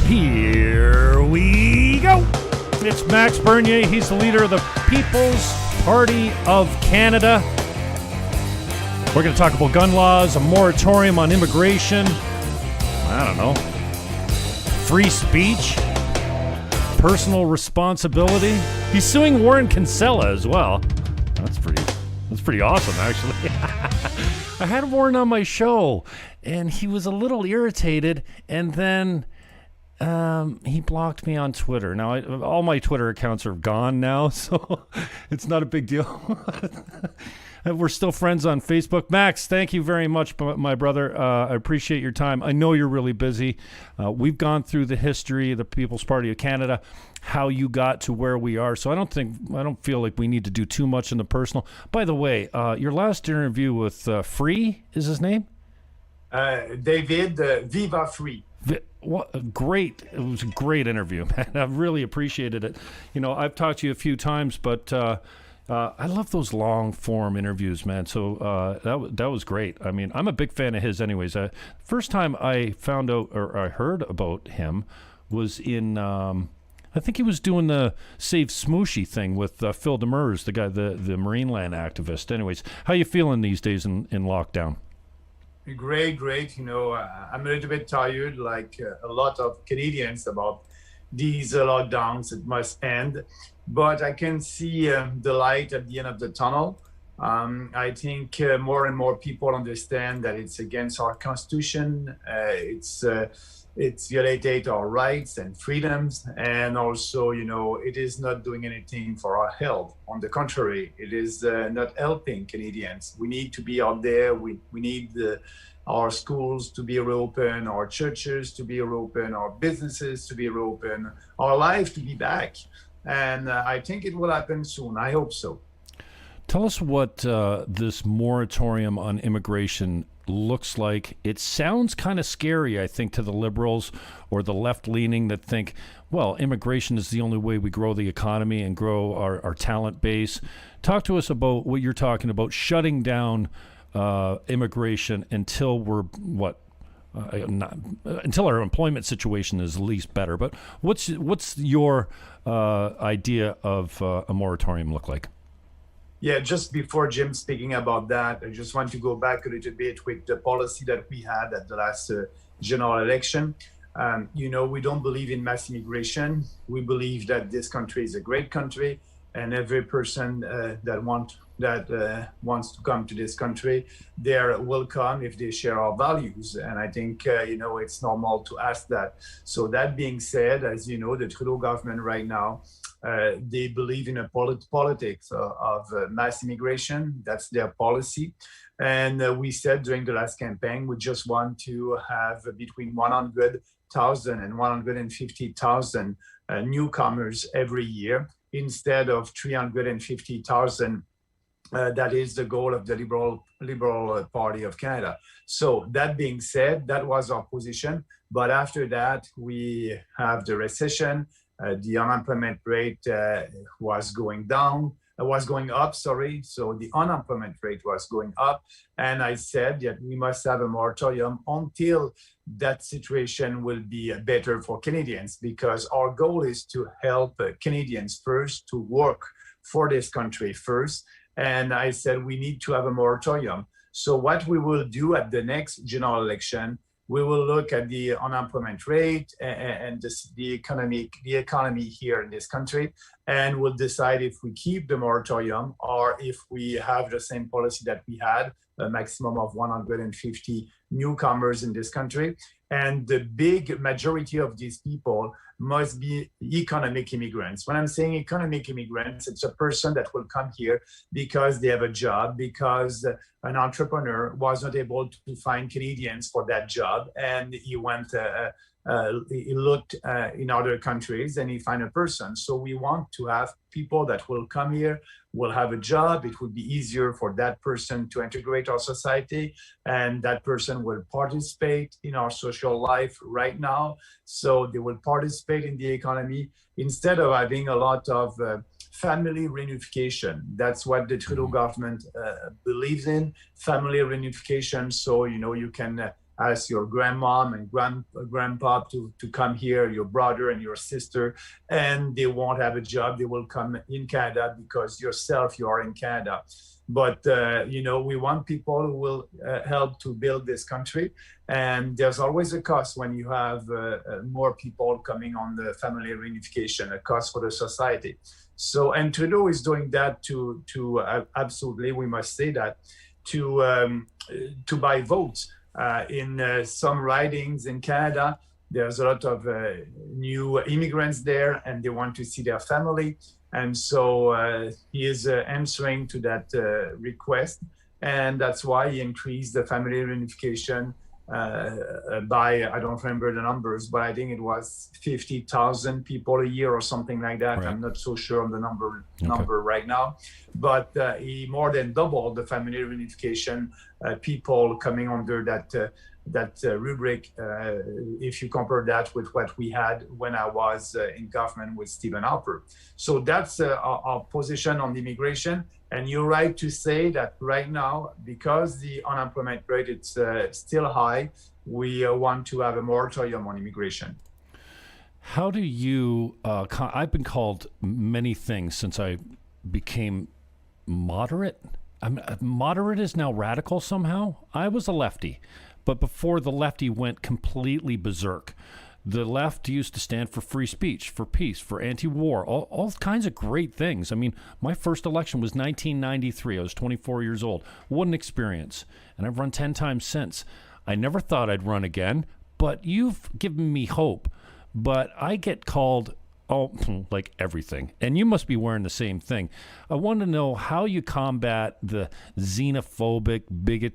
Here we go. It's Max Bernier. He's the leader of the People's Party of Canada. We're going to talk about gun laws, a moratorium on immigration. I don't know. Free speech. Personal responsibility. He's suing Warren Kinsella as well. That's pretty awesome, actually. I had Warren on my show, and he was a little irritated, and then he blocked me on Twitter. Now, all my Twitter accounts are gone now, so it's not a big deal. We're still friends on Facebook. Max, thank you very much, my brother. I appreciate your time. I know you're really busy. We've gone through the history of the People's Party of Canada, how you got to where we are. So I don't feel like we need to do too much in the personal. By the way, your last interview with Free is his name? David Viva Free. What great! It was a great interview, man. I really appreciated it. You know, I've talked to you a few times, but I love those long form interviews, man. So that was great. I mean, I'm a big fan of his, anyways. First time I found out or I heard about him was in. I think he was doing the Save Smooshy thing with Phil Demers, the guy, the Marineland activist. Anyways, how you feeling these days in lockdown? Great. You know, I'm a little bit tired, like a lot of Canadians, about these lockdowns. It must end, but I can see the light at the end of the tunnel. I think more and more people understand that it's against our constitution. It's violated our rights and freedoms, and also, you know, it is not doing anything for our health. On the contrary, it is not helping Canadians. We need to be out there. We need our schools to be reopened, our churches to be reopened, our businesses to be reopened, our life to be back. And I think it will happen soon. I hope so. Tell us what this moratorium on immigration looks like. It sounds kind of scary, I think, to the Liberals or the left-leaning that think, well, immigration is the only way we grow the economy and grow our talent base. Talk to us about what you're talking about, shutting down immigration until we're, until our employment situation is at least better. But what's your idea of a moratorium look like? Yeah, just before Jim speaking about that, I just want to go back a little bit with the policy that we had at the last general election. You know, we don't believe in mass immigration. We believe that this country is a great country, and every person that wants to come to this country, they're welcome if they share our values. And I think, you know, it's normal to ask that. So that being said, as you know, the Trudeau government right now, they believe in a politics of mass immigration. That's their policy. And we said during the last campaign, we just want to have between 100,000 and 150,000 newcomers every year instead of 350,000. That is the goal of the Liberal Party of Canada. So that being said, that was our position. But after that, we have the recession. The unemployment rate was going up. So the unemployment rate was going up. And I said that we must have a moratorium until that situation will be better for Canadians, because our goal is to help Canadians first, to work for this country first. And I said we need to have a moratorium. So what we will do at the next general election, we will look at the unemployment rate and the economy here in this country, and we'll decide if we keep the moratorium or if we have the same policy that we had, a maximum of 150 newcomers in this country. And the big majority of these people must be economic immigrants. When I'm saying economic immigrants, it's a person that will come here because they have a job, because an entrepreneur was not able to find Canadians for that job, and he went, he looked in other countries and he found a person. So we want to have people that will come here, will have a job. It would be easier for that person to integrate our society, and that person will participate in our social life right now. So they will participate in the economy instead of having a lot of family reunification. That's what the Trudeau government believes in, family reunification. So, you know, you can ask your grandmom and grandpa to come here, your brother and your sister, and they won't have a job. They will come in Canada because yourself, you are in Canada. But, we want people who will help to build this country. And there's always a cost when you have more people coming on the family reunification, a cost for the society. So, and Trudeau is doing that to absolutely, we must say that, to buy votes. In some ridings in Canada, there's a lot of new immigrants there, and they want to see their family. And so he is answering to that request. And that's why he increased the family reunification by, I don't remember the numbers, but I think it was 50,000 people a year or something like that. Right. I'm not so sure on the number right now. But he more than doubled the family reunification people coming under that rubric, if you compare that with what we had when I was in government with Stephen Harper. So that's our position on the immigration. And you're right to say that right now, because the unemployment rate is still high, we want to have a moratorium on immigration. How do you, I've been called many things since I became moderate. Moderate is now radical somehow. I was a lefty. But before the lefty went completely berserk, the left used to stand for free speech, for peace, for anti-war, all kinds of great things. I mean, my first election was 1993. I was 24 years old. What an experience. And I've run 10 times since. I never thought I'd run again, but you've given me hope. But I get called, like everything. And you must be wearing the same thing. I want to know how you combat the xenophobic, bigot,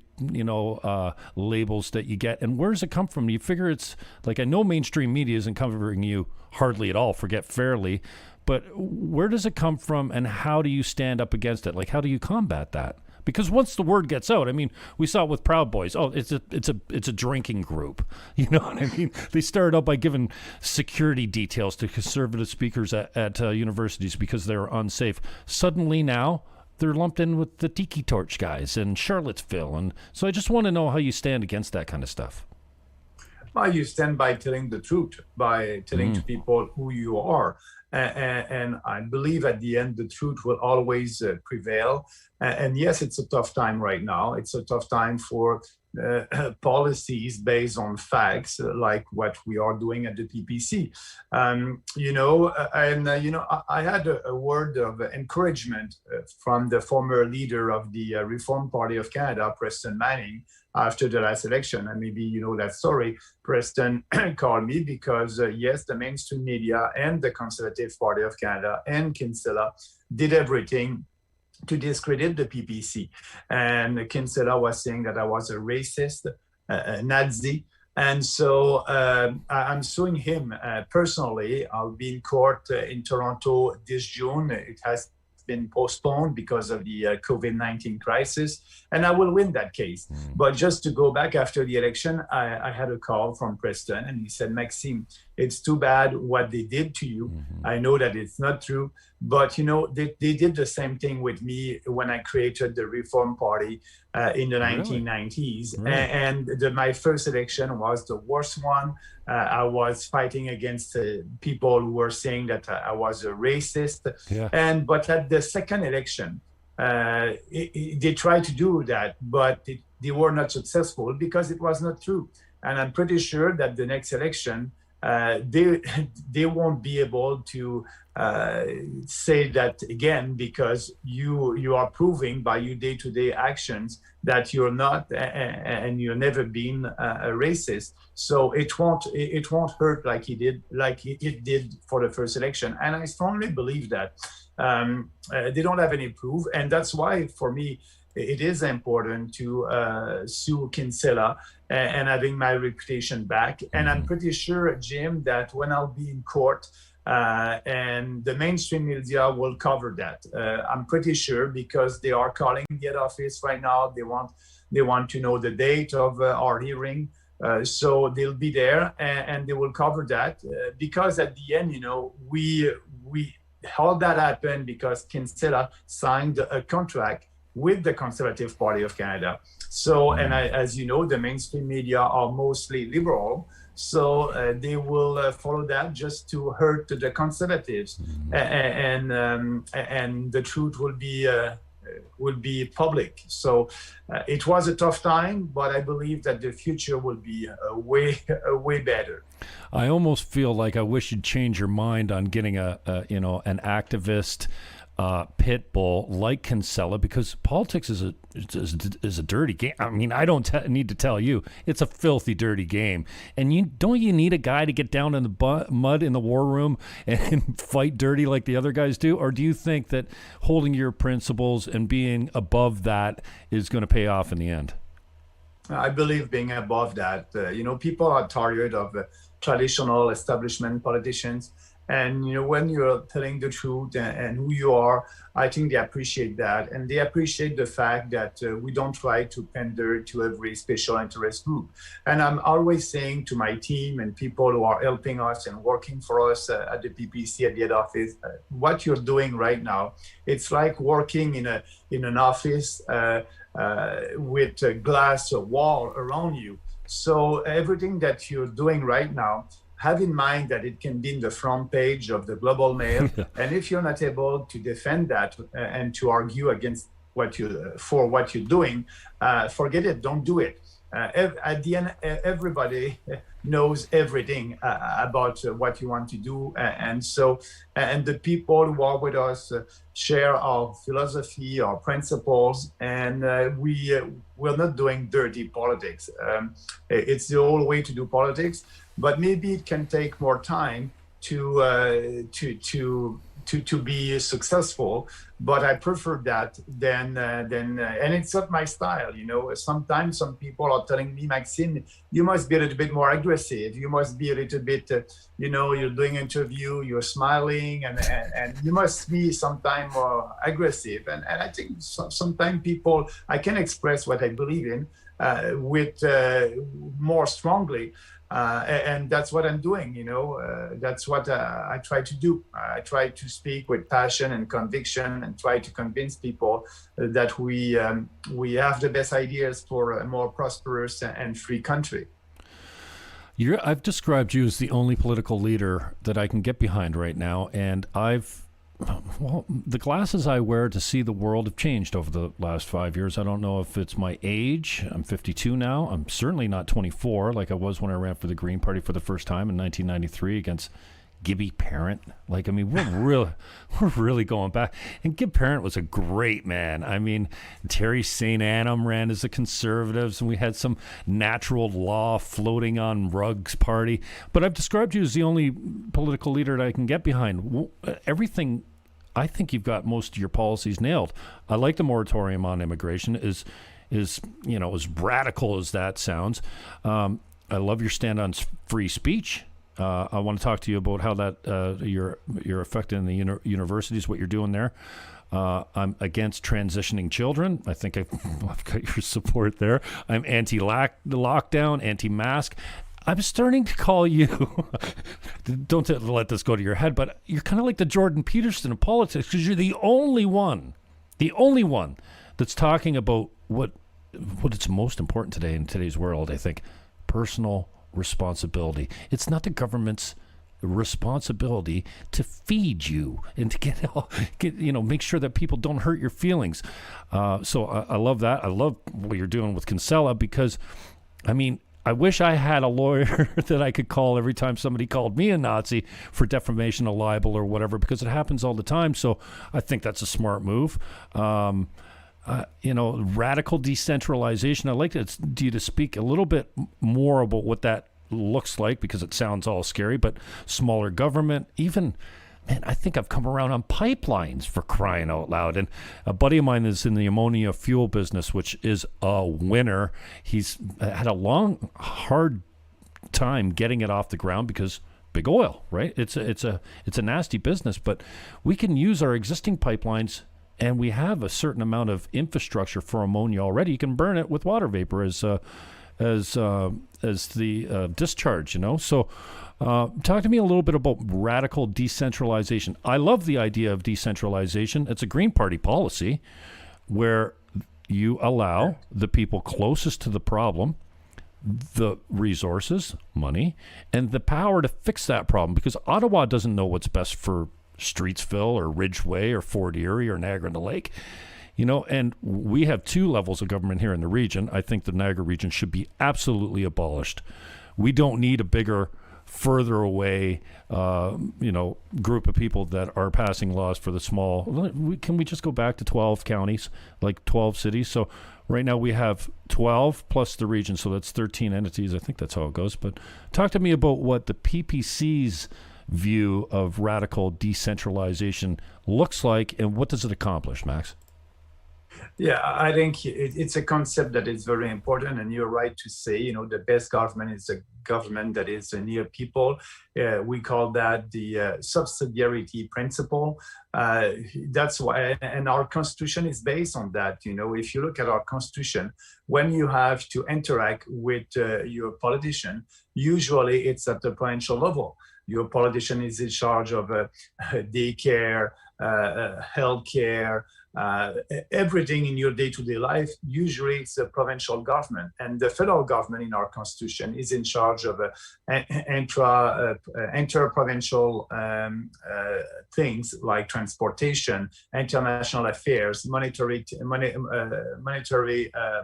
labels that you get. And where does it come from? Do you figure it's, like, I know mainstream media isn't covering you hardly at all, forget fairly. But where does it come from, and how do you stand up against it? Like, how do you combat that? Because once the word gets out, I mean, we saw it with Proud Boys. Oh, it's a drinking group. You know what I mean? They started out by giving security details to conservative speakers at universities because they were unsafe. Suddenly now, they're lumped in with the Tiki Torch guys and Charlottesville. And so I just want to know how you stand against that kind of stuff. Well, you stand by telling the truth, by telling to people who you are. And I believe at the end, the truth will always prevail. And yes, it's a tough time right now. It's a tough time for policies based on facts, like what we are doing at the PPC. I had a word of encouragement from the former leader of the Reform Party of Canada, Preston Manning, after the last election. And maybe you know that story. Preston called me because, yes, the mainstream media and the Conservative Party of Canada and Kinsella did everything to discredit the PPC. And Kinsella was saying that I was a racist, a Nazi. And so I'm suing him personally. I'll be in court in Toronto this June. It has been postponed because of the COVID-19 crisis, and I will win that case. But just to go back after the election, I had a call from Preston, and he said, Maxime, it's too bad what they did to you. I know that it's not true, but they did the same thing with me when I created the Reform Party in the 1990s. Really? And my first election was the worst one. I was fighting against people who were saying that I was a racist. Yeah. But at the second election, they tried to do that, but they were not successful because it was not true. And I'm pretty sure that the next election, they won't be able to say that again, because you are proving by your day-to-day actions that you're not and you've never been a racist. So it won't hurt like it did for the first election. And I strongly believe that they don't have any proof, and that's why for me it is important to sue Kinsella and having my reputation back. And I'm pretty sure, Jim, that when I'll be in court, and the mainstream media will cover that. I'm pretty sure, because they are calling the head office right now. They want to know the date of our hearing. So they'll be there and they will cover that because at the end, we how that happened because Kinsella signed a contract with the Conservative Party of Canada. So, and as you know, the mainstream media are mostly liberal. So they will follow that just to hurt the Conservatives, and the truth will be public. So it was a tough time, but I believe that the future will be way better. I almost feel like I wish you'd change your mind on getting an activist pit bull like Kinsella, because politics is a dirty game. I mean, I don't need to tell you, it's a filthy, dirty game. And you need a guy to get down in the mud in the war room and fight dirty like the other guys do? Or do you think that holding your principles and being above that is going to pay off in the end? I believe being above that. People are tired of traditional establishment politicians. And, when you're telling the truth and who you are, I think they appreciate that. And they appreciate the fact that we don't try to pander to every special interest group. And I'm always saying to my team and people who are helping us and working for us at the PPC, at the head office, what you're doing right now, it's like working in an office with a glass wall around you. So everything that you're doing right now, have in mind that it can be in the front page of the Global Mail. And if you're not able to defend that and to argue against what you're doing, forget it, don't do it. At the end, everybody knows everything about what you want to do. And the people who are with us share our philosophy, our principles, and we're not doing dirty politics. It's the old way to do politics, but maybe it can take more time to be successful. But I prefer that than and it's not my style. Sometimes some people are telling me, Maxime, you must be a little bit more aggressive. You must be a little bit, you're doing an interview, you're smiling, and you must be sometimes more aggressive. And I think sometimes I can express what I believe in with more strongly. And that's what I'm doing, that's what I try to do. I try to speak with passion and conviction and try to convince people that we have the best ideas for a more prosperous and free country. I've described you as the only political leader that I can get behind right now, and the glasses I wear to see the world have changed over the last 5 years. I don't know if it's my age. I'm 52 now. I'm certainly not 24 like I was when I ran for the Green Party for the first time in 1993 against Gibby Parent. We're really going back. And Gib Parent was a great man. I mean, Terry St. Annam ran as the Conservatives, and we had some natural law floating on Rugg's party. But I've described you as the only political leader that I can get behind. Everything, I think you've got most of your policies nailed. I like the moratorium on immigration, is as radical as that sounds. I love your stand on free speech. I want to talk to you about how that you're affecting the universities, what you're doing there. I'm against transitioning children. I think I've got your support there. I'm anti-lockdown, anti-mask. I'm starting to call you, don't let this go to your head, but you're kind of like the Jordan Peterson of politics, because you're the only one that's talking about what is most important today in today's world, I think, personal responsibility. It's not the government's responsibility to feed you and to get make sure that people don't hurt your feelings. So I love that. I love what you're doing with Kinsella, because I wish I had a lawyer that I could call every time somebody called me a Nazi for defamation or libel or whatever, because it happens all the time. So I think that's a smart move. Radical decentralization. I'd like you to speak a little bit more about what that looks like, because it sounds all scary, but smaller government, even, man, I think I've come around on pipelines, for crying out loud. And a buddy of mine is in the ammonia fuel business, which is a winner. He's had a long, hard time getting it off the ground because big oil, right? It's a nasty business, but we can use our existing pipelines. And we have a certain amount of infrastructure for ammonia already. You can burn it with water vapor as the discharge, So talk to me a little bit about radical decentralization. I love the idea of decentralization. It's a Green Party policy where you allow the people closest to the problem the resources, money, and the power to fix that problem, because Ottawa doesn't know what's best for Streetsville or Ridgeway or Fort Erie or Niagara-on-the-Lake. And we have two levels of government here in the region. I think the Niagara region should be absolutely abolished. We don't need a bigger, further away, group of people that are passing laws for the small. Can we just go back to 12 counties, like 12 cities? So right now we have 12 plus the region, so that's 13 entities. I think that's how it goes. But talk to me about what the PPC's view of radical decentralization looks like, and what does it accomplish, Max? Yeah, I think it's a concept that is very important, and you're right to say, the best government is a government that is near people. We call that the subsidiarity principle. That's why, and our constitution is based on that. If you look at our constitution, when you have to interact with your politician, usually it's at the provincial level. Your politician is in charge of daycare, healthcare, everything in your day-to-day life. Usually it's the provincial government, and the federal government in our constitution is in charge of inter-provincial things like transportation, international affairs, monetary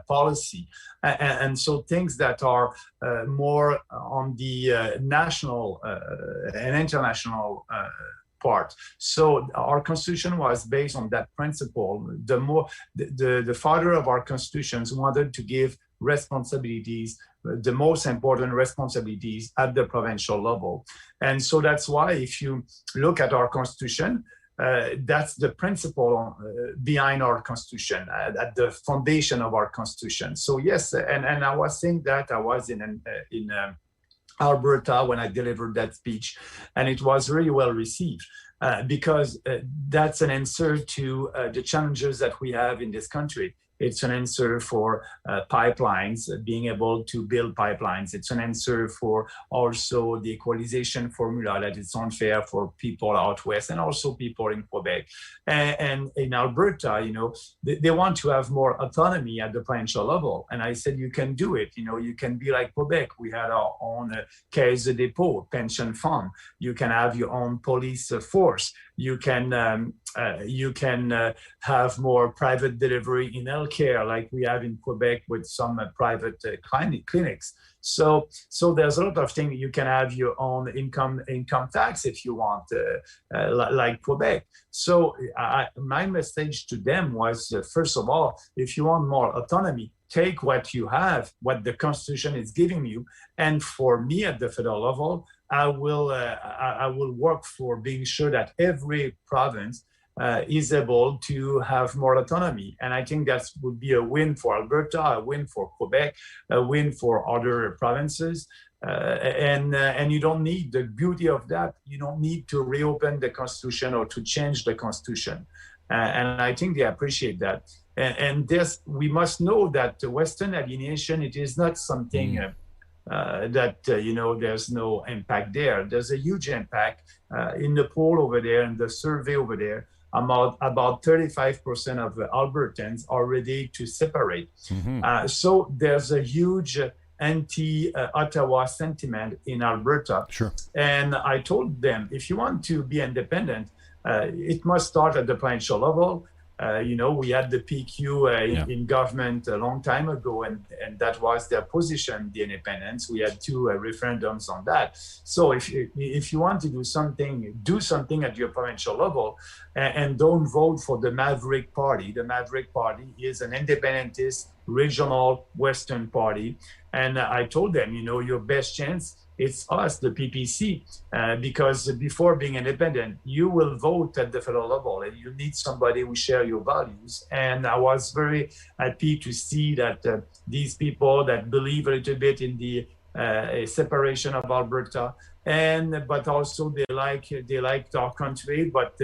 policy, and so things that are more on the national and international part. So our constitution was based on that principle. The father of our constitutions wanted to give responsibilities, the most important responsibilities, at the provincial level. And so that's why, if you look at our constitution, that's the principle behind our constitution, at the foundation of our constitution. So yes, and I was saying that I was in Alberta when I delivered that speech, and it was really well received because that's an answer to the challenges that we have in this country. It's an answer for pipelines, being able to build pipelines. It's an answer for also the equalization formula that is unfair for people out west and also people in Quebec. And in Alberta, they want to have more autonomy at the provincial level. And I said, you can do it. You can be like Quebec. We had our own caisse de dépôt, pension fund. You can have your own police force. You can have more private delivery in healthcare, like we have in Quebec with some private clinics. So there's a lot of things. You can have your own income tax if you want, like Quebec. So my message to them was, first of all, if you want more autonomy, take what you have, what the Constitution is giving you, and for me at the federal level, I will work for being sure that every province is able to have more autonomy. And I think that would be a win for Alberta, a win for Quebec, a win for other provinces. And you don't need, the beauty of that, you don't need to reopen the Constitution or to change the Constitution. And I think they appreciate that. And this, we must know that the Western alienation, it is not something there's no impact there. There's a huge impact in the poll over there and the survey over there. About 35% of the Albertans are ready to separate. Mm-hmm. So there's a huge anti-Ottawa sentiment in Alberta. Sure. And I told them, if you want to be independent, it must start at the provincial level. We had the PQ in government a long time ago, and that was their position, the independence. We had 2 referendums on that. So if you want to do something at your provincial level, and don't vote for the Maverick Party. The Maverick Party is an independentist, regional Western party. And I told them, your best chance, it's us, the PPC, because before being independent, you will vote at the federal level, and you need somebody who share your values. And I was very happy to see that these people that believe a little bit in the separation of Alberta, but also they like our country, but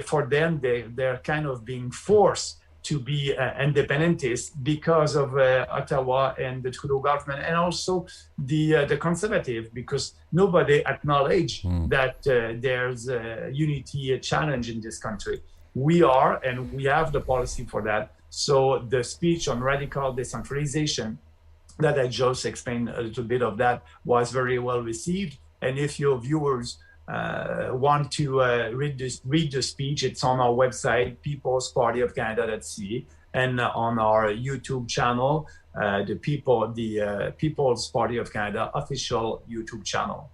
for them they're kind of being forced to be independentists because of Ottawa and the Trudeau government, and also the Conservative, because nobody acknowledged that there's a unity challenge in this country. We are, and we have the policy for that. So the speech on radical decentralization that I just explained a little bit of that was very well received. And if your viewers want to read the speech, it's on our website, peoplespartyofcanada.ca, and on our YouTube channel, the People's Party of Canada official YouTube channel.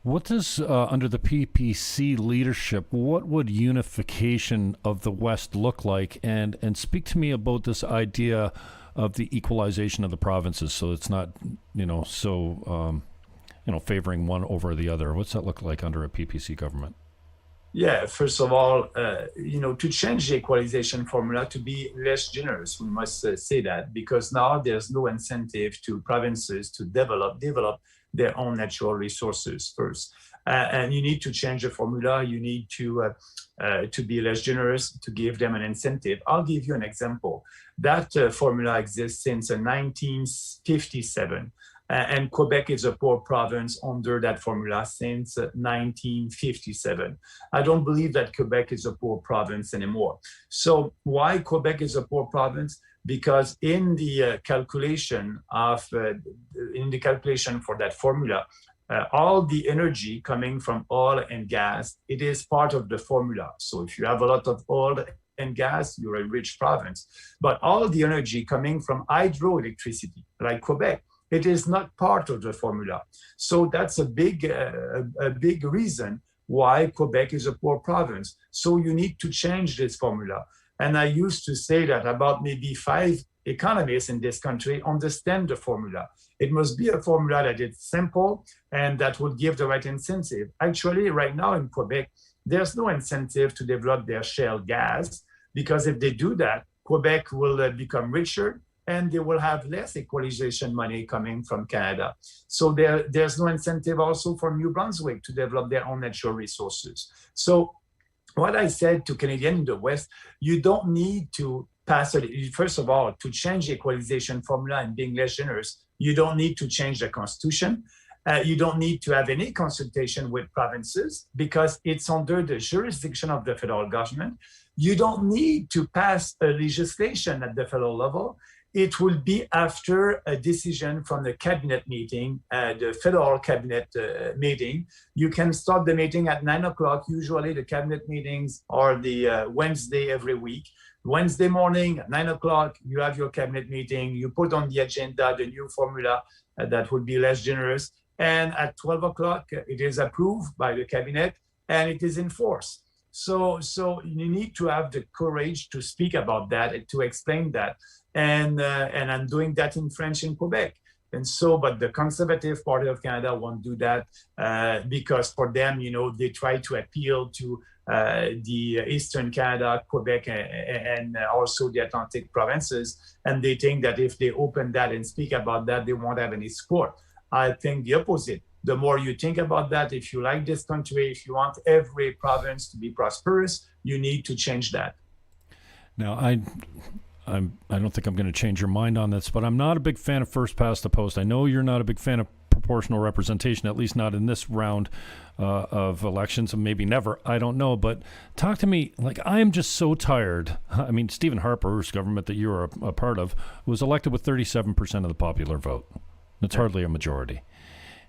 What does, under the PPC leadership, what would unification of the West look like? And speak to me about this idea of the equalization of the provinces, so it's not, favoring one over the other. What's that look like under a PPC government? Yeah, first of all, to change the equalization formula to be less generous, we must say that, because now there's no incentive to provinces to develop their own natural resources first. And you need to change the formula. You need to be less generous, to give them an incentive. I'll give you an example. That formula exists since 1957. And Quebec is a poor province under that formula since 1957. I don't believe that Quebec is a poor province anymore. So why Quebec is a poor province? Because in the calculation for that formula, all the energy coming from oil and gas, it is part of the formula. So if you have a lot of oil and gas, you're a rich province. But all the energy coming from hydroelectricity, like Quebec, it is not part of the formula. So that's a big reason why Quebec is a poor province. So you need to change this formula. And I used to say that about maybe 5 economists in this country understand the formula. It must be a formula that is simple and that would give the right incentive. Actually, right now in Quebec, there's no incentive to develop their shale gas, because if they do that, Quebec will become richer, and they will have less equalization money coming from Canada. So there's no incentive also for New Brunswick to develop their own natural resources. So what I said to Canadians in the West, you don't need to pass it. First of all, to change the equalization formula and being less generous, you don't need to change the Constitution. You don't need to have any consultation with provinces, because it's under the jurisdiction of the federal government. You don't need to pass a legislation at the federal level. It will be after a decision from the cabinet meeting, the federal cabinet meeting. You can start the meeting at 9 o'clock. Usually the cabinet meetings are the Wednesday every week. Wednesday morning at 9 o'clock, you have your cabinet meeting. You put on the agenda the new formula that would be less generous. And at 12 o'clock, it is approved by the cabinet and it is enforced. So you need to have the courage to speak about that and to explain that. And I'm doing that in French in Quebec. And so, but the Conservative Party of Canada won't do that because for them, they try to appeal to the Eastern Canada, Quebec, and also the Atlantic provinces. And they think that if they open that and speak about that, they won't have any support. I think the opposite. The more you think about that, if you like this country, if you want every province to be prosperous, you need to change that. Now, I don't think I'm going to change your mind on this, but I'm not a big fan of first past the post. I know you're not a big fan of proportional representation, at least not in this round of elections, and maybe never. I don't know, but talk to me. Like, I am just so tired. I mean, Stephen Harper's government that you were a part of was elected with 37% of the popular vote. That's hardly a majority.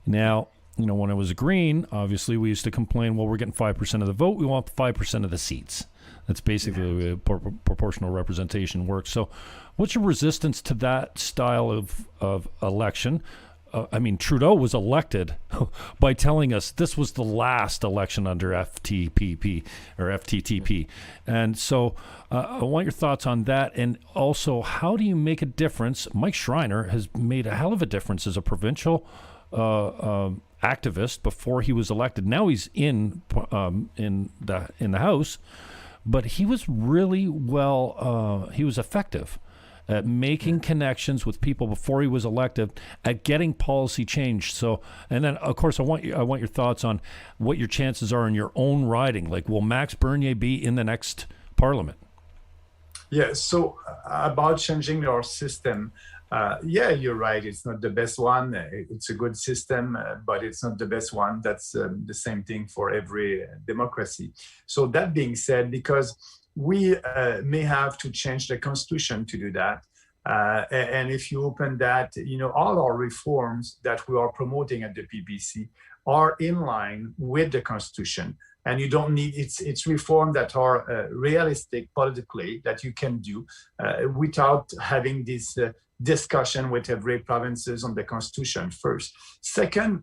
Now, when it was a Green, obviously we used to complain, well, we're getting 5% of the vote. We want 5% of the seats. That's basically the way proportional representation works. So what's your resistance to that style of election? Trudeau was elected by telling us this was the last election under FTPP or FTTP. And so I want your thoughts on that. And also, how do you make a difference? Mike Schreiner has made a hell of a difference as a provincial activist before he was elected. Now he's in the House. But he was really he was effective at making connections with people before he was elected, at getting policy changed. So, and then of course I want your thoughts on what your chances are in your own riding. Like, will Max Bernier be in the next parliament? Yeah, so about changing our system, you're right. It's not the best one. It's a good system, but it's not the best one. That's the same thing for every democracy. So that being said, because we may have to change the constitution to do that. And if you open that, all our reforms that we are promoting at the PPC are in line with the constitution. And you don't need, it's reform that are realistic politically that you can do without having this discussion with every provinces on the constitution first. Second,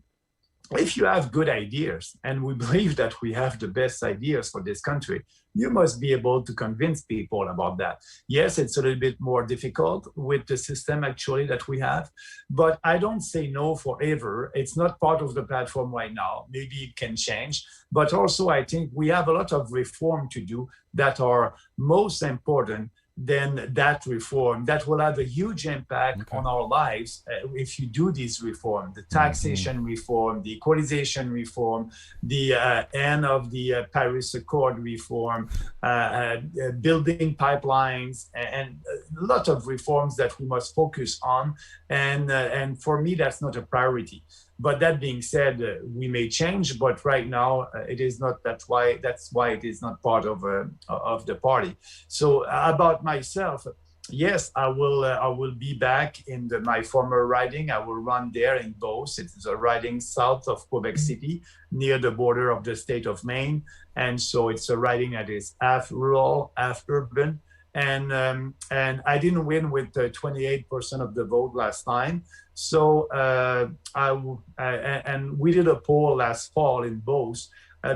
if you have good ideas, and we believe that we have the best ideas for this country, you must be able to convince people about that. Yes, it's a little bit more difficult with the system actually that we have, but I don't say no forever. It's not part of the platform right now. Maybe it can change, but also I think we have a lot of reform to do that are most important than that reform that will have a huge impact on our lives if you do this reform, the taxation reform, the equalization reform, the end of the Paris Accord reform, building pipelines, and a lot of reforms that we must focus on. And for me, that's not a priority. But that being said, we may change, but right now it is not. That's why it is not part of the party. So about myself, yes, I will be back in my former riding. I will run there in Beauce. It is a riding south of Quebec City, near the border of the state of Maine, and so it's a riding that is half rural, half urban. And I didn't win with 28% of the vote last time. So and we did a poll last fall in Beauce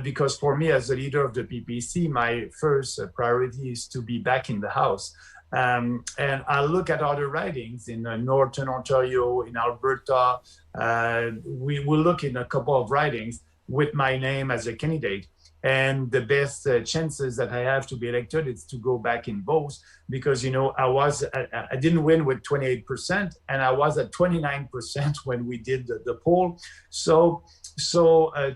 because for me as a leader of the PPC, my first priority is to be back in the House. And I look at other ridings in Northern Ontario, in Alberta. We will look in a couple of ridings with my name as a candidate. And the best chances that I have to be elected is to go back in Beauce because, I didn't win with 28% and I was at 29% when we did the poll. So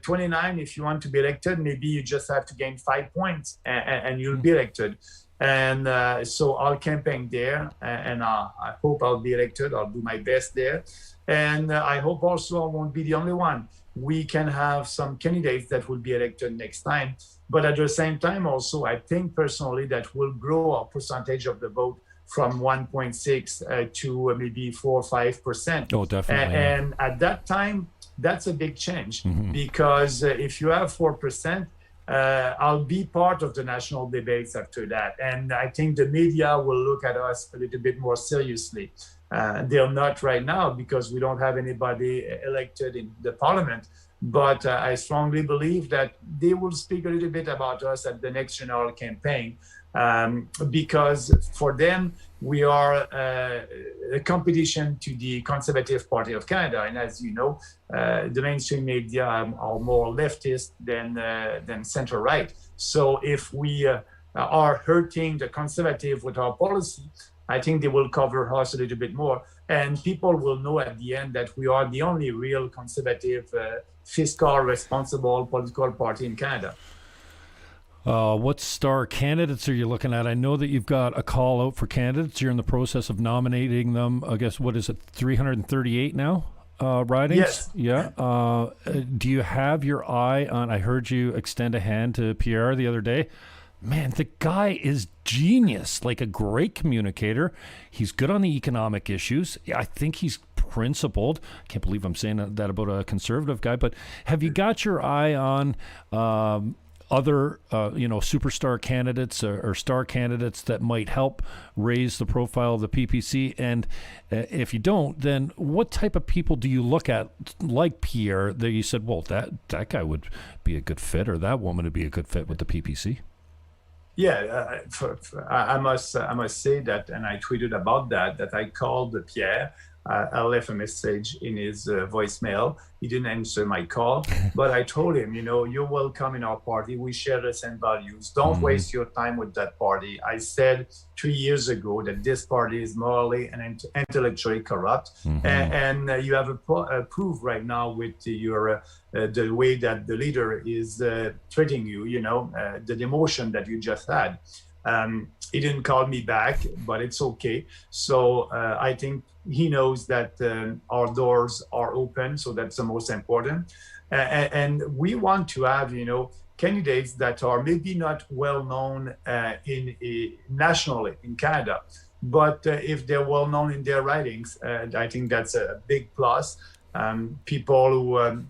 29, if you want to be elected, maybe you just have to gain 5 points and you'll be elected. And so I'll campaign there and I hope I'll be elected. I'll do my best there. And I hope also I won't be the only one. We can have some candidates that will be elected next time. But at the same time, also, I think personally that we'll grow our percentage of the vote from 1.6 to maybe 4 or 5%. Oh, definitely. And at that time, that's a big change because if you have 4%, I'll be part of the national debates after that. And I think the media will look at us a little bit more seriously. They're not right now because we don't have anybody elected in the parliament. But I strongly believe that they will speak a little bit about us at the next general campaign because for them, we are a competition to the Conservative Party of Canada. And as you know, the mainstream media are more leftist than center-right. So if we are hurting the Conservative with our policy, I think they will cover us a little bit more. And people will know at the end that we are the only real conservative, fiscal, responsible political party in Canada. What star candidates are you looking at? I know that you've got a call out for candidates. You're in the process of nominating them. I guess, what is it, 338 now? Ridings? Yes. Yeah. Do you have your eye on, I heard you extend a hand to Pierre the other day. Man, the guy is genius, like a great communicator. He's good on the economic issues. I think he's principled. I can't believe I'm saying that about a conservative guy, but have you got your eye on other, superstar candidates or star candidates that might help raise the profile of the PPC? And if you don't, then what type of people do you look at, like Pierre, that you said, well, that guy would be a good fit, or that woman would be a good fit with the PPC? Yeah, I must say that, and I tweeted about that I called Pierre. I left a message in his voicemail. He didn't answer my call, but I told him, you're welcome in our party. We share the same values. Don't waste your time with that party. I said 3 years ago that this party is morally and intellectually corrupt. And you have a proof right now with your the way that the leader is treating you, the demotion that you just had. He didn't call me back, but it's okay. So I think he knows that our doors are open. So that's the most important. And we want to have, candidates that are maybe not well known nationally in Canada, but if they're well known in their writings, I think that's a big plus. People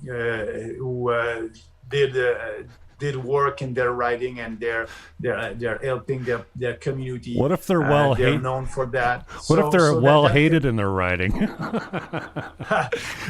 who did work in their writing and they're helping their community. What if they're they're known for that? What if they're hated in their writing?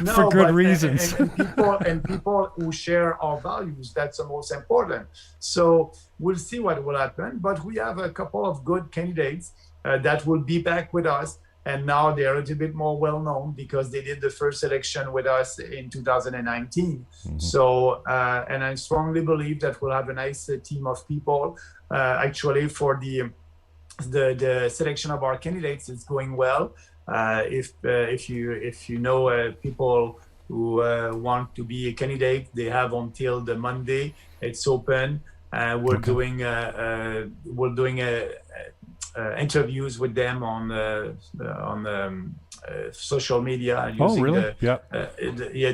No, for good reasons. And people who share our values, that's the most important. So we'll see what will happen. But we have a couple of good candidates that will be back with us. And now they're a little bit more well-known because they did the first election with us in 2019. Mm-hmm. So, and I strongly believe that we'll have a nice team of people. Actually, for the selection of our candidates, it's going well. If you know people who want to be a candidate, they have until the Monday. It's open. We're doing interviews with them on social media. Using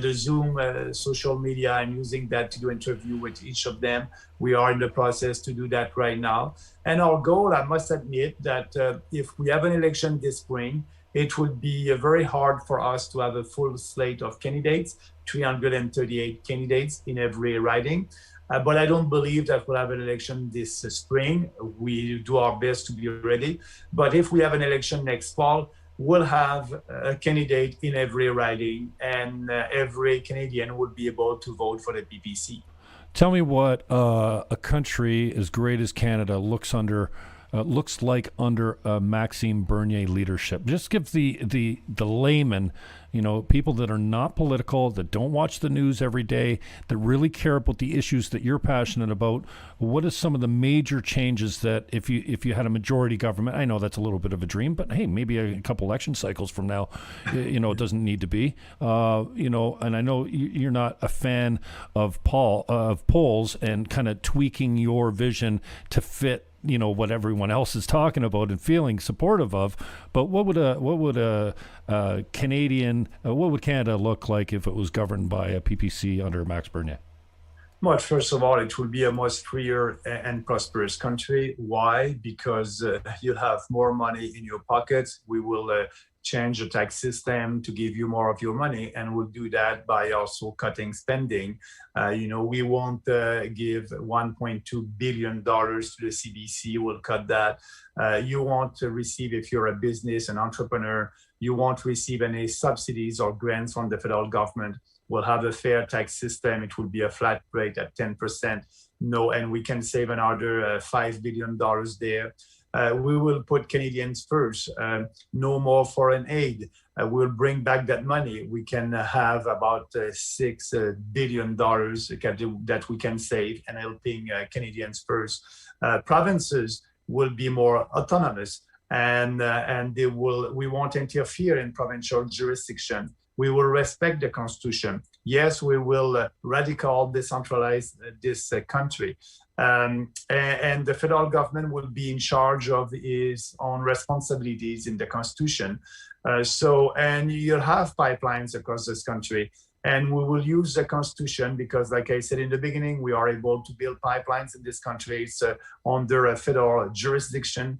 the Zoom social media. I'm using that to do interview with each of them. We are in the process to do that right now. And our goal, I must admit, that if we have an election this spring, it would be very hard for us to have a full slate of candidates, 338 candidates in every riding. But I don't believe that we'll have an election this spring. We do our best to be ready. But if we have an election next fall, we'll have a candidate in every riding, and every Canadian would be able to vote for the PPC. Tell me what a country as great as Canada looks like under Maxime Bernier leadership. Just give the layman, people that are not political, that don't watch the news every day, that really care about the issues that you're passionate about. What are some of the major changes that if you had a majority government? I know that's a little bit of a dream, but hey, maybe a couple election cycles from now, it doesn't need to be. And I know you're not a fan of polls and kind of tweaking your vision to fit what everyone else is talking about and feeling supportive of, but what would Canada look like if it was governed by a PPC under Max Bernier? Well, first of all, it will be a much freer and prosperous country. Why? Because you'll have more money in your pockets. We will change the tax system to give you more of your money, and we'll do that by also cutting spending. We won't give $1.2 billion to the CBC. We'll cut that. You won't receive, if you're a business, an entrepreneur, you won't receive any subsidies or grants from the federal government. We'll have a fair tax system. It will be a flat rate at 10%. And we can save another $5 billion there. We will put Canadians first. No more foreign aid. We'll bring back that money. We can have about $6 billion that we can save, and helping Canadians first. Provinces will be more autonomous, and we won't interfere in provincial jurisdiction. We will respect the Constitution. Yes, we will radical decentralize this country. And the federal government will be in charge of its own responsibilities in the Constitution. And you'll have pipelines across this country. And we will use the Constitution because, like I said in the beginning, we are able to build pipelines in this country. It's under a federal jurisdiction.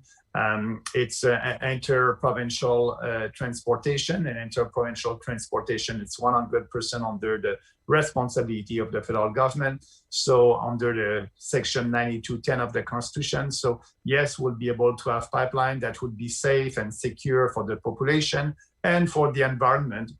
It's inter-provincial transportation, and inter-provincial transportation, it's 100% under the responsibility of the federal government. So under the section 9210 of the Constitution. So yes, we'll be able to have pipeline that would be safe and secure for the population and for the environment.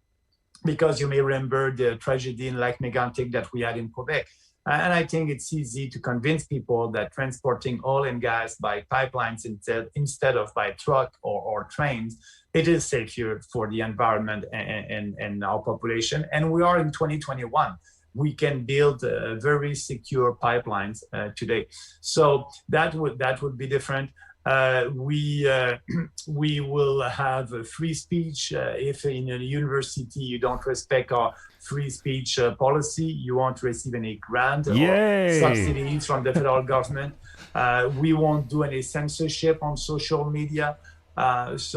Because you may remember the tragedy in Lac Mégantic that we had in Quebec. And I think it's easy to convince people that transporting oil and gas by pipelines instead of by truck or trains, it is safer for the environment and our population. And we are in 2021. We can build very secure pipelines today. So that would be different. We will have a free speech. If in a university you don't respect our free speech policy, you won't receive any grant or subsidies from the federal government. We won't do any censorship on social media. Because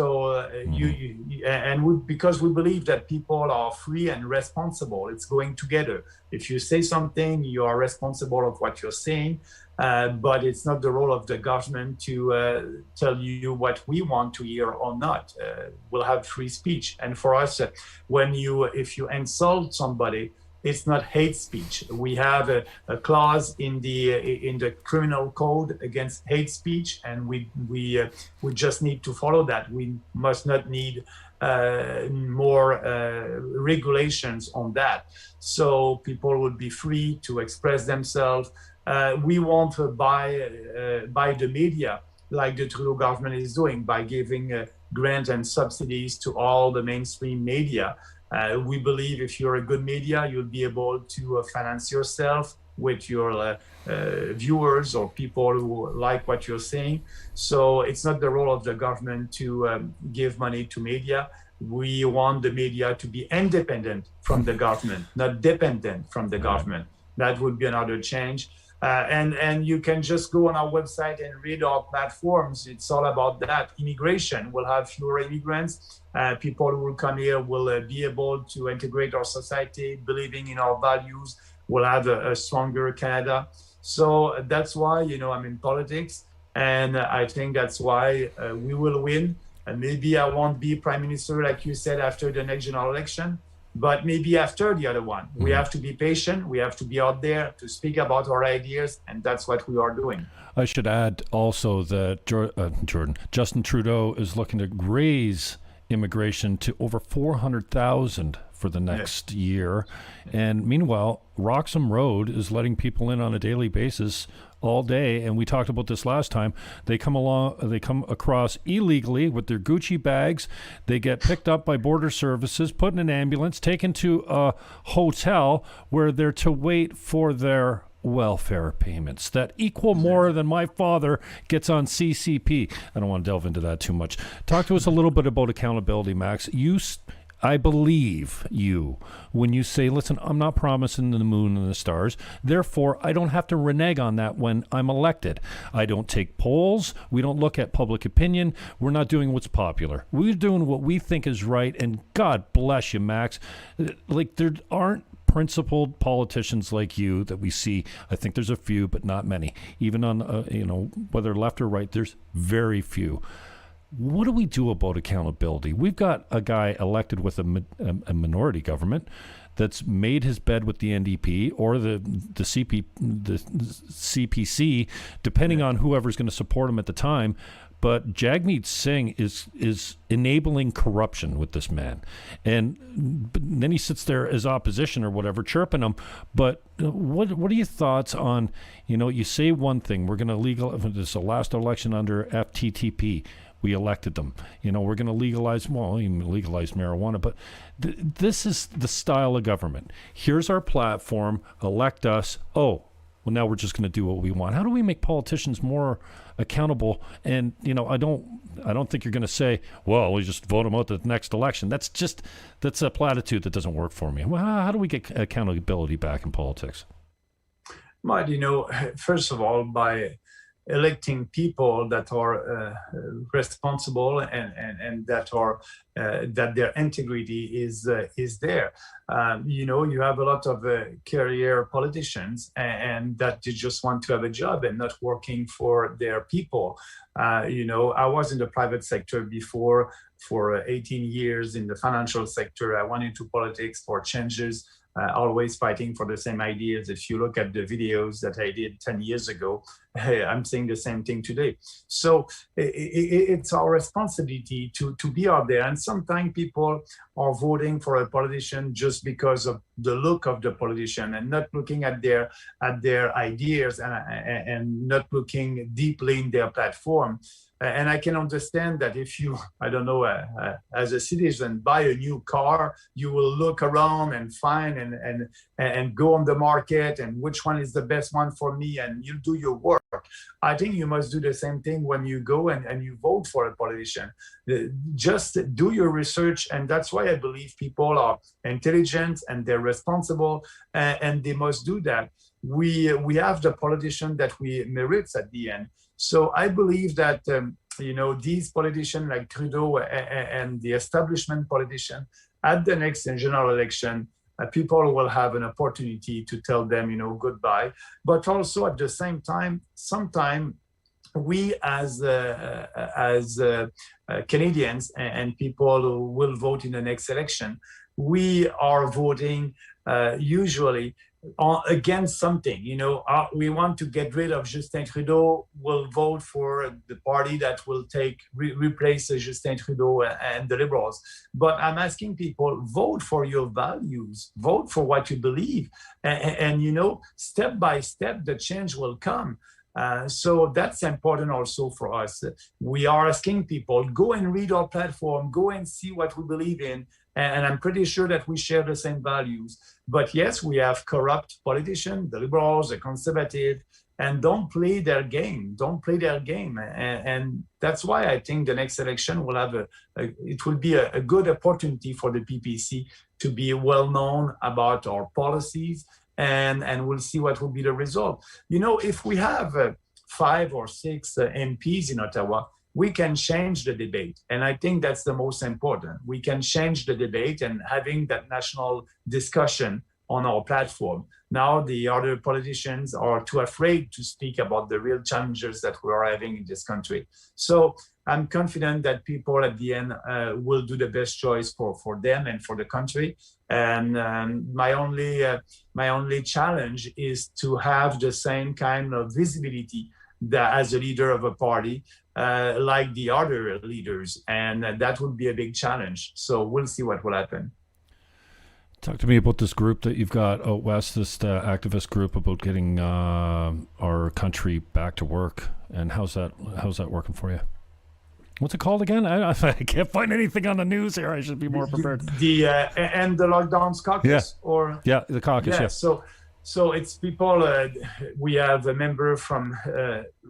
we believe that people are free and responsible, it's going together. If you say something, you are responsible of what you're saying, but it's not the role of the government to tell you what we want to hear or not. We'll have free speech, and for us, if you insult somebody, it's not hate speech. We have a clause in the criminal code against hate speech, and we just need to follow that. We must not need more regulations on that. So people would be free to express themselves. We won't buy the media like the Trudeau government is doing by giving grants and subsidies to all the mainstream media. We believe if you're a good media, you'll be able to finance yourself with your viewers or people who like what you're saying. So it's not the role of the government to give money to media. We want the media to be independent from the government, not dependent from the government. That would be another change. And you can just go on our website and read our platforms. It's all about that. Immigration. We'll have fewer immigrants. People who will come here will be able to integrate our society, believing in our values. We'll have a stronger Canada. So that's why, I'm in politics. And I think that's why we will win. And maybe I won't be prime minister, like you said, after the next general election. But maybe after the other one. We have to be patient. We have to be out there to speak about our ideas, and that's what we are doing. I should add also that Justin Trudeau is looking to raise immigration to over 400,000 for the next year. And meanwhile, Roxham Road is letting people in on a daily basis all day, and we talked about this last time. They come across illegally with their Gucci bags. They get picked up by border services, put in an ambulance, taken to a hotel where they're to wait for their welfare payments that equal more than my father gets on CCP. I don't want to delve into that too much. Talk to us a little bit about accountability, Max. I believe you when you say, listen, I'm not promising the moon and the stars. Therefore, I don't have to renege on that when I'm elected. I don't take polls. We don't look at public opinion. We're not doing what's popular. We're doing what we think is right. And God bless you, Max. Like, there aren't principled politicians like you that we see. I think there's a few, but not many. Even on, whether left or right, there's very few. What do we do about accountability? We've got a guy elected with a minority government that's made his bed with the NDP or the CPC, depending on whoever's going to support him at the time. But Jagmeet Singh is enabling corruption with this man. And then he sits there as opposition or whatever, chirping him. But what are your thoughts on, you say one thing, we're going to this is the last election under FPTP. We elected them. We're going to legalize marijuana, but this is the style of government. Here's our platform, elect us. Oh, well, now we're just going to do what we want. How do we make politicians more accountable? And, I don't think you're going to say, well, we just vote them out at the next election. That's a platitude that doesn't work for me. Well, how do we get accountability back in politics? But, first of all, by electing people that are responsible and that are that their integrity is there. You have a lot of career politicians and that they just want to have a job and not working for their people. I was in the private sector before for 18 years in the financial sector. I went into politics for changes. Always fighting for the same ideas. If you look at the videos that I did 10 years ago, I'm saying the same thing today. So it's our responsibility to be out there. And sometimes people are voting for a politician just because of the look of the politician and not looking at their ideas and not looking deeply in their platform. And I can understand that if you, as a citizen, buy a new car, you will look around and find and go on the market and which one is the best one for me, and you do your work. I think you must do the same thing when you go and you vote for a politician. Just do your research, and that's why I believe people are intelligent and they're responsible, and they must do that. We have the politician that we merit at the end. So I believe that these politicians like Trudeau and the establishment politician, at the next general election, people will have an opportunity to tell them, goodbye. But also at the same time, sometimes we as Canadians and people who will vote in the next election, we are voting usually against something. We want to get rid of Justin Trudeau. We'll vote for the party that will replace Justin Trudeau and the Liberals. But I'm asking people, vote for your values, vote for what you believe, and step by step the change will come. So that's important also for us. We are asking people, go and read our platform, go and see what we believe in. And I'm pretty sure that we share the same values. But yes, we have corrupt politicians, the Liberals, the Conservatives, and don't play their game. Don't play their game. And that's why I think the next election will have it will be a good opportunity for the PPC to be well known about our policies, and we'll see what will be the result. If we have 5 or 6 MPs in Ottawa, we can change the debate. And I think that's the most important. We can change the debate and having that national discussion on our platform. Now the other politicians are too afraid to speak about the real challenges that we are having in this country. So I'm confident that people at the end will do the best choice for them and for the country. And my only challenge is to have the same kind of visibility that as a leader of a party, like the other leaders, and that would be a big challenge. So we'll see what will happen. Talk to me about this group that you've got out west, this activist group about getting our country back to work, and how's that working for you? What's it called again? I can't find anything on the news here. I should be more prepared. The Lockdowns Caucus, the caucus. Yeah. So it's people. We have a member from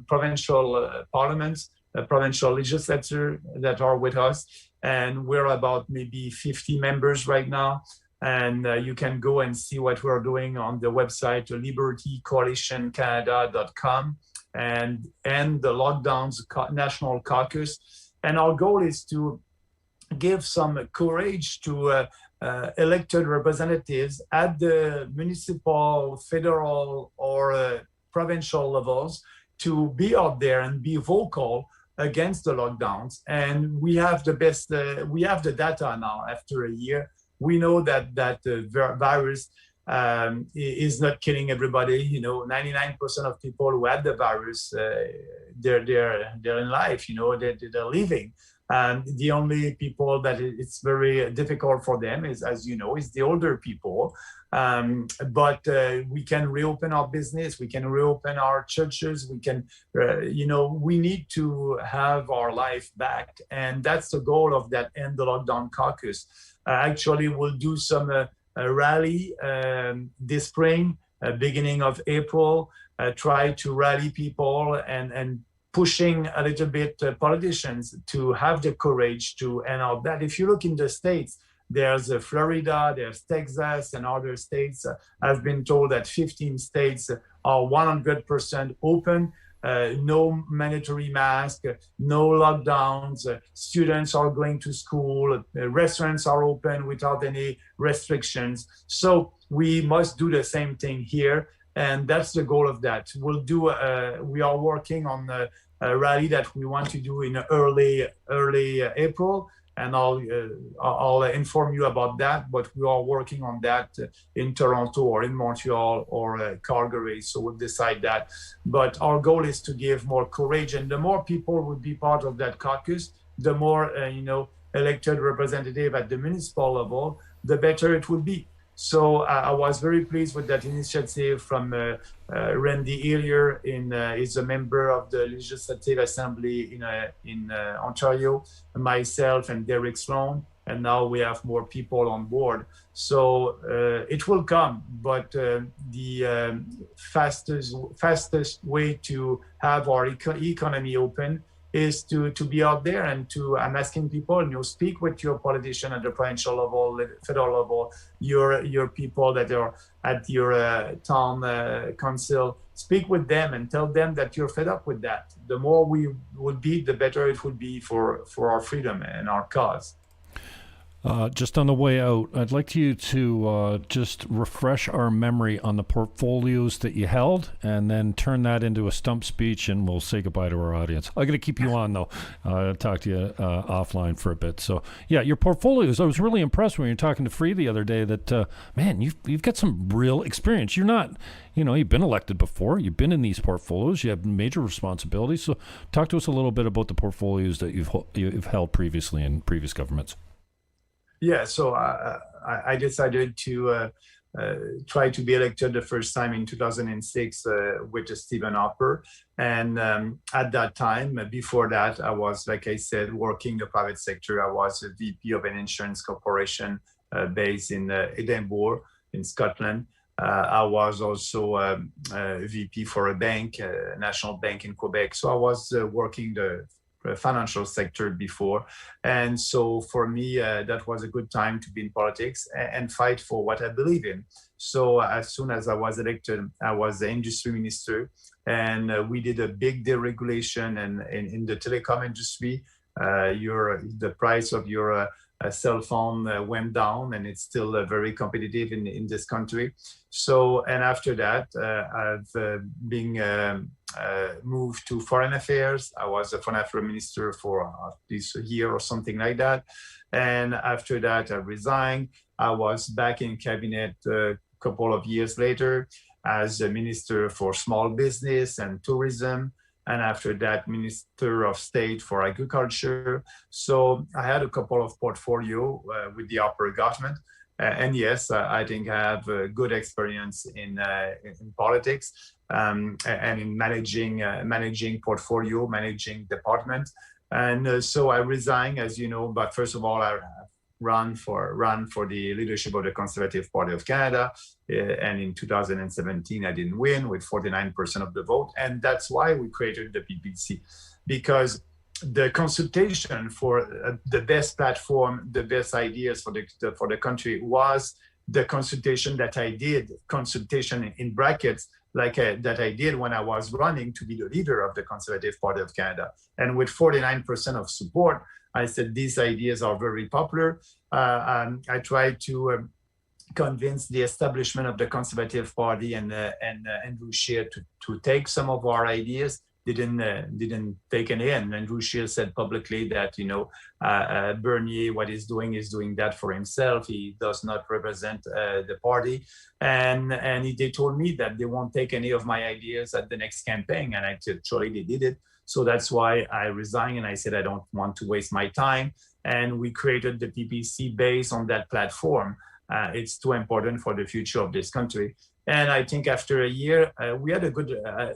provincial parliaments, provincial legislature that are with us, and we're about maybe 50 members right now. And you can go and see what we're doing on the website, libertycoalitioncanada.com, and the Lockdowns National Caucus. And our goal is to give some courage to elected representatives at the municipal, federal, or provincial levels to be out there and be vocal against the lockdowns. And we have the best, we have the data now after a year. We know that the virus is not killing everybody. 99% of people who had the virus, they're in life. They're living. And the only people that it's very difficult for them is the older people. But we can reopen our business. We can reopen our churches. We can, we need to have our life back. And that's the goal of that End the Lockdown Caucus. Actually, we'll do some rally this spring, beginning of April, try to rally people and pushing a little bit politicians to have the courage to end out that. If you look in the States, there's Florida, there's Texas, and other states. I've been told that 15 states are 100% open. No mandatory mask, no lockdowns, students are going to school, restaurants are open without any restrictions. So we must do the same thing here. And that's the goal of that. We are working on a rally that we want to do in early April. And I'll inform you about that, but we are working on that in Toronto or in Montreal or Calgary, so we'll decide that. But our goal is to give more courage, and the more people will be part of that caucus, the more elected representative at the municipal level, the better it will be. So I was very pleased with that initiative from Randy Hillier. He's a member of the Legislative Assembly in Ontario, myself and Derek Sloan, and now we have more people on board. So it will come, but the fastest way to have our economy open is to be out there and I'm asking people, speak with your politician at the provincial level, federal level, your people that are at your town council, speak with them and tell them that you're fed up with that. The more we would be, the better it would be for our freedom and our cause. Just on the way out, I'd like you to just refresh our memory on the portfolios that you held and then turn that into a stump speech, and we'll say goodbye to our audience. I'm going to keep you on, though. I'll talk to you offline for a bit. So, yeah, your portfolios, I was really impressed when you were talking to Free the other day that, man, you've got some real experience. You're not, you've been elected before. You've been in these portfolios. You have major responsibilities. So talk to us a little bit about the portfolios that you've held previously in previous governments. Yeah, so I decided to try to be elected the first time in 2006 with Stephen Harper. And at that time, before that, I was, like I said, working in the private sector. I was a VP of an insurance corporation based in Edinburgh, in Scotland. I was also a VP for a bank, a national bank in Quebec. So I was working the financial sector before. And so for me, that was a good time to be in politics and fight for what I believe in. So as soon as I was elected, I was the industry minister, and we did a big deregulation. And in the telecom industry, the price of your cell phone went down, and it's still very competitive in this country. So, and after that, I've been moved to foreign affairs. I was a foreign affairs minister for at least a year or something like that. And after that, I resigned. I was back in cabinet a couple of years later as a minister for small business and tourism. And after that, Minister of State for Agriculture. So I had a couple of portfolio with the upper government. And yes, I think I have a good experience in politics and in managing portfolio, managing department. And so I resigned, as you know, but first of all, I ran for the leadership of the Conservative Party of Canada. And in 2017, I didn't win with 49% of the vote. And that's why we created the PPC, because the consultation for the best platform, the best ideas for the country was the consultation that I did, consultation in brackets, that I did when I was running to be the leader of the Conservative Party of Canada. And with 49% of support, I said, these ideas are very popular. I tried to convince the establishment of the Conservative Party and Andrew Scheer to take some of our ideas. Didn't take any, and Andrew Scheer said publicly that Bernier, what he's doing that for himself. He does not represent the party, and they told me that they won't take any of my ideas at the next campaign, and actually they did it. So that's why I resigned, and I said I don't want to waste my time, and we created the PPC based on that platform. It's too important for the future of this country. And I think after a year, we had a good,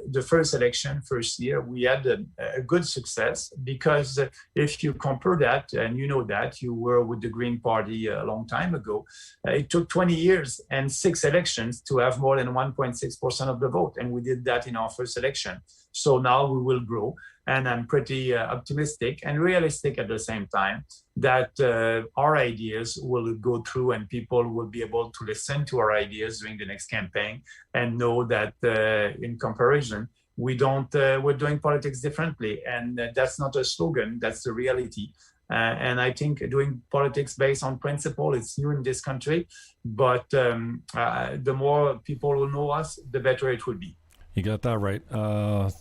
the first year, we had a good success, because if you compare that, and you know that, you were with the Green Party a long time ago, it took 20 years and 6 elections to have more than 1.6% of the vote. And we did that in our first election. So now we will grow. And I'm pretty optimistic and realistic at the same time that our ideas will go through, and people will be able to listen to our ideas during the next campaign and know that in comparison, we're doing politics differently. And that's not a slogan, that's the reality. And I think doing politics based on principle is new in this country, but the more people will know us, the better it will be. You got that right.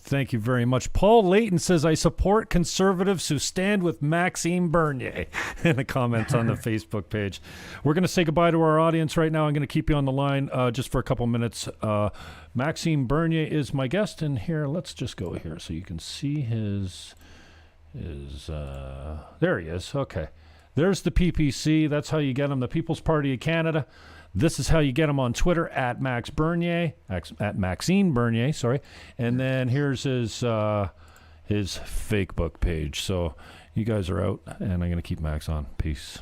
Thank you very much. Paul Layton says, I support conservatives who stand with Maxime Bernier in the comments on the Facebook page. We're going to say goodbye to our audience right now. I'm going to keep you on the line just for a couple minutes. Maxime Bernier is my guest, and here, let's just go here so you can see his there he is. Okay. There's the PPC. That's how you get him, the People's Party of Canada. This is how you get him on Twitter, at Max Bernier, at Maxime Bernier, sorry. And then here's his Facebook page. So you guys are out, and I'm going to keep Max on. Peace.